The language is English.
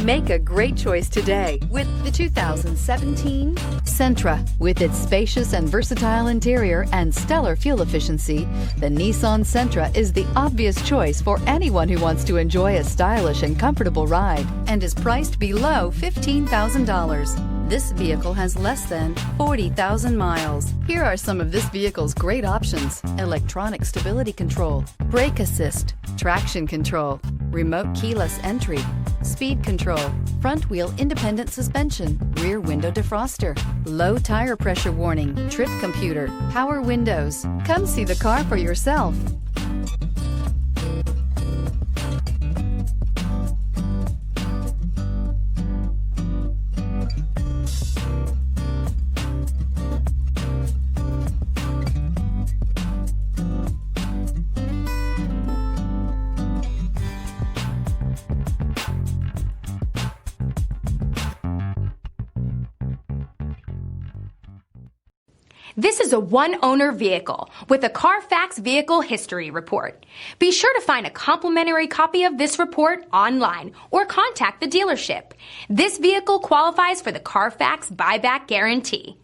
Make a great choice today with the 2017 Sentra. With its spacious and versatile interior and stellar fuel efficiency, the Nissan Sentra is the obvious choice for anyone who wants to enjoy a stylish and comfortable ride and is priced below $15,000. This vehicle has less than 40,000 miles. Here are some of this vehicle's great options: electronic stability control, brake assist, traction control, remote keyless entry, speed control, front wheel independent suspension, rear window defroster, low tire pressure warning, trip computer, power windows. Come see the car for yourself. This is a one-owner vehicle with a Carfax Vehicle History Report. Be sure to find a complimentary copy of this report online or contact the dealership. This vehicle qualifies for the Carfax Buyback Guarantee.